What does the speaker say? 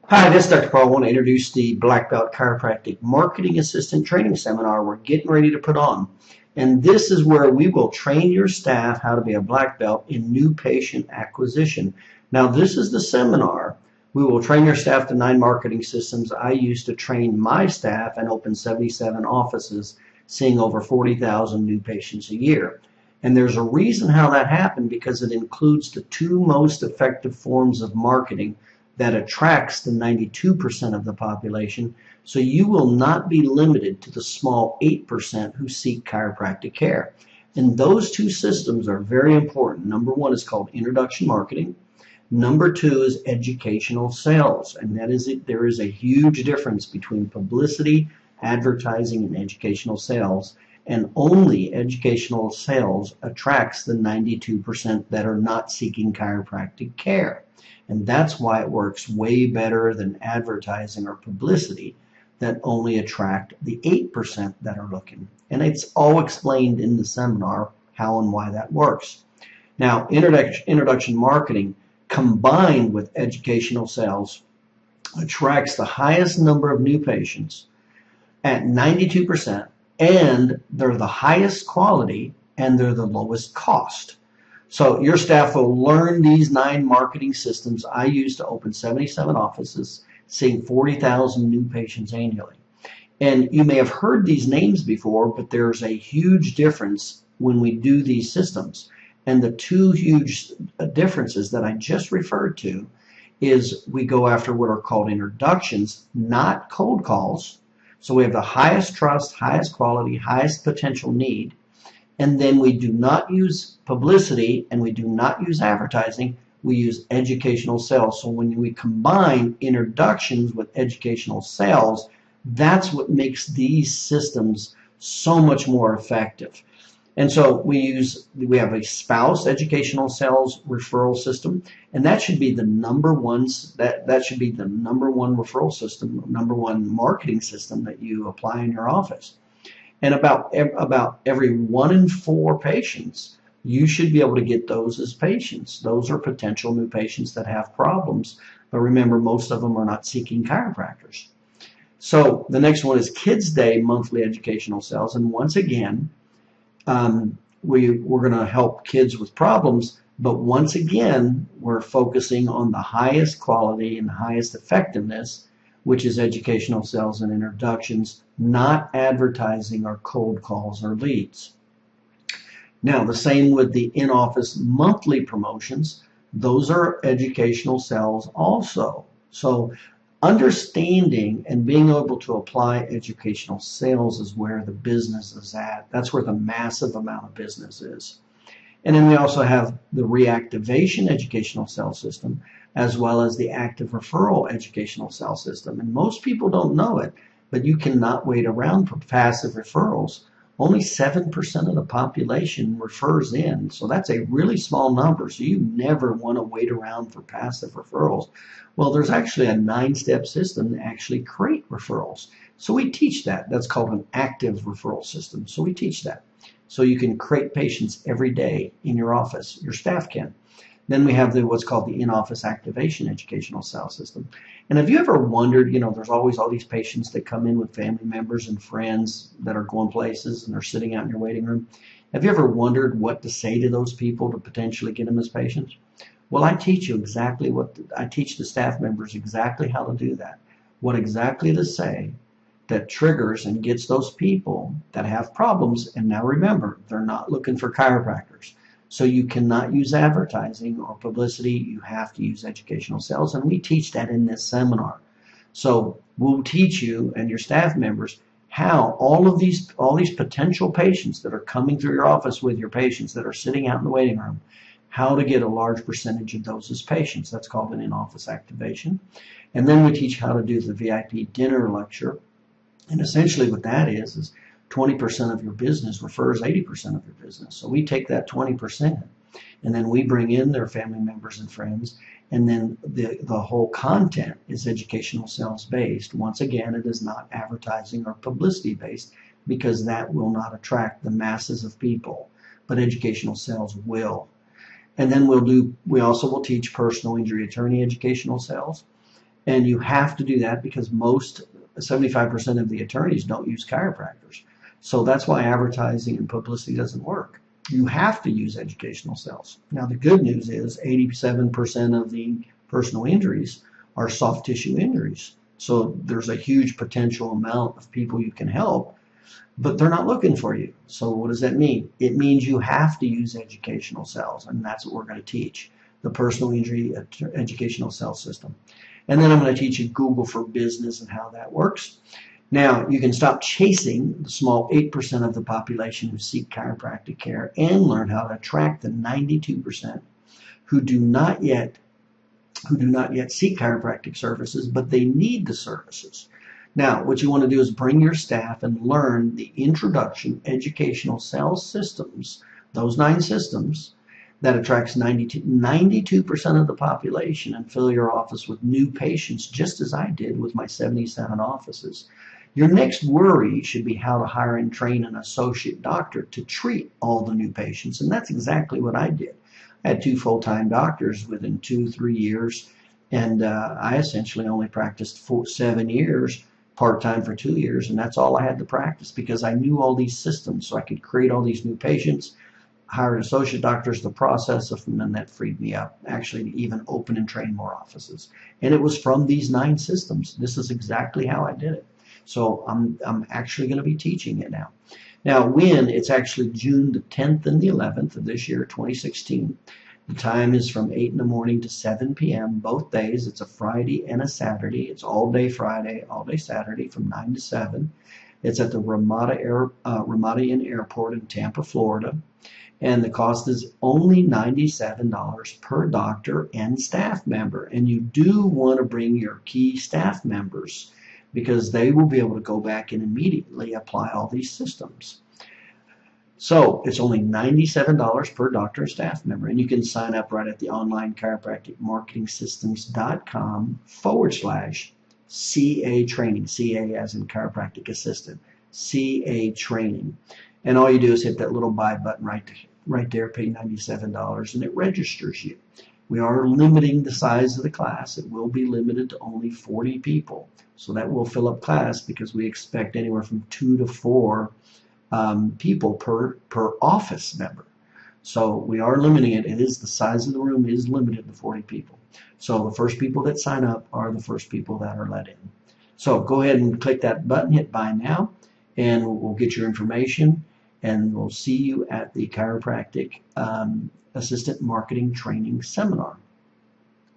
Hi, this is Dr. Paul. I want to introduce the Black Belt Chiropractic Marketing Assistant Training Seminar we're getting ready to put on. And this is where we will train your staff how to be a black belt in new patient acquisition. Now, this is the seminar. We will train your staff to 9 marketing systems I use to train my staff and open 77 offices, seeing over 40,000 new patients a year. And there's a reason how that happened, because it includes the 2 most effective forms of marketing that attracts the 92% of the population, so you will not be limited to the small 8% who seek chiropractic care. And those 2 systems are very important. Number 1 is called introduction marketing. Number 2 is educational sales, and that is it. There is a huge difference between publicity, advertising, and educational sales, and only educational sales attracts the 92% that are not seeking chiropractic care. And that's why it works way better than advertising or publicity that only attract the 8% that are looking. And it's all explained in the seminar how and why that works. Now, introduction marketing combined with educational sales attracts the highest number of new patients at 92%, and they're the highest quality and they're the lowest cost. So your staff will learn these 9 marketing systems I use to open 77 offices, seeing 40,000 new patients annually. And you may have heard these names before, but there's a huge difference when we do these systems. And the 2 huge differences that I just referred to is we go after what are called introductions, not cold calls. So we have the highest trust, highest quality, highest potential need. And then we do not use publicity and we do not use advertising. We use educational sales. So when we combine introductions with educational sales, that's what makes these systems so much more effective. And so we have a spouse educational sales referral system, and that should be the number one referral system, number 1 marketing system that you apply in your office. And about every 1 in 4 patients, you should be able to get those as patients. Those are potential new patients that have problems. But remember, most of them are not seeking chiropractors. So the next one is Kids Day monthly educational sales. And once again, we're going to help kids with problems. But once again, we're focusing on the highest quality and highest effectiveness, which is educational sales and introductions, not advertising or cold calls or leads. Now, the same with the in-office monthly promotions. Those are educational sales also. So understanding and being able to apply educational sales is where the business is at. That's where the massive amount of business is. And then we also have the reactivation educational sales system, as well as the active referral educational sales system. And most people don't know it, but you cannot wait around for passive referrals. Only 7% of the population refers in, so that's a really small number. So you never want to wait around for passive referrals. Well, there's actually a 9-step system to actually create referrals. So we teach that. That's called an active referral system. So we teach that. So you can create patients every day in your office. Your staff can. Then we have what's called the in-office activation educational sales system. And have you ever wondered, there's always all these patients that come in with family members and friends that are going places and they're sitting out in your waiting room. Have you ever wondered what to say to those people to potentially get them as patients? Well, I teach the staff members exactly how to do that. What exactly to say that triggers and gets those people that have problems. And now remember, they're not looking for chiropractors. So you cannot use advertising or publicity. You have to use educational sales. And we teach that in this seminar. So we'll teach you and your staff members how all these potential patients that are coming through your office with your patients that are sitting out in the waiting room, how to get a large percentage of those as patients. That's called an in-office activation. And then we teach how to do the VIP dinner lecture. And essentially what that is 20% of your business refers 80% of your business. So we take that 20% and then we bring in their family members and friends, and then the whole content is educational sales based. Once again, it is not advertising or publicity based, because that will not attract the masses of people, but educational sales will. And then we also will teach personal injury attorney educational sales. And you have to do that because 75% of the attorneys don't use chiropractors. So that's why advertising and publicity doesn't work. You have to use educational sales. Now, the good news is 87% of the personal injuries are soft tissue injuries. So there's a huge potential amount of people you can help, but they're not looking for you. So what does that mean? It means you have to use educational sales, and that's what we're going to teach, the personal injury educational sales system. And then I'm going to teach you Google for Business and how that works. Now, you can stop chasing the small 8% of the population who seek chiropractic care and learn how to attract the 92% who do not yet seek chiropractic services, but they need the services. Now, what you want to do is bring your staff and learn the introduction educational sales systems, those 9 systems that attracts 92% of the population, and fill your office with new patients, just as I did with my 77 offices. Your next worry should be how to hire and train an associate doctor to treat all the new patients, and that's exactly what I did. I had 2 full-time doctors within 2-3 years, and I essentially only practiced 7 years, part-time for 2 years, and that's all I had to practice because I knew all these systems, so I could create all these new patients, hired associate doctors to process them, and that freed me up actually to even open and train more offices. And it was from these 9 systems. This is exactly how I did it. So I'm actually going to be teaching it now. Now, when it's actually June the 10th and the 11th of this year, 2016. The time is from 8 in the morning to 7 p.m. both days. It's a Friday and a Saturday. It's all day Friday, all day Saturday from 9 to 7. It's at the Ramada Airport in Tampa, Florida. And the cost is only $97 per doctor and staff member. And you do want to bring your key staff members because they will be able to go back and immediately apply all these systems. So it's only $97 per doctor and staff member. And you can sign up right at the online chiropracticmarketingsystems.com/CA training, CA as in chiropractic assistant, CA training. And all you do is hit that little buy button right there, pay $97, and it registers you. We are limiting the size of the class. It will be limited to only 40 people. So that will fill up class because we expect anywhere from 2 to 4 people per office member. So we are limiting it. It is the size of the room is limited to 40 people. So the first people that sign up are the first people that are let in. So go ahead and click that button, hit buy now, and we'll get your information, and we'll see you at the Chiropractic Assistant Marketing Training Seminar.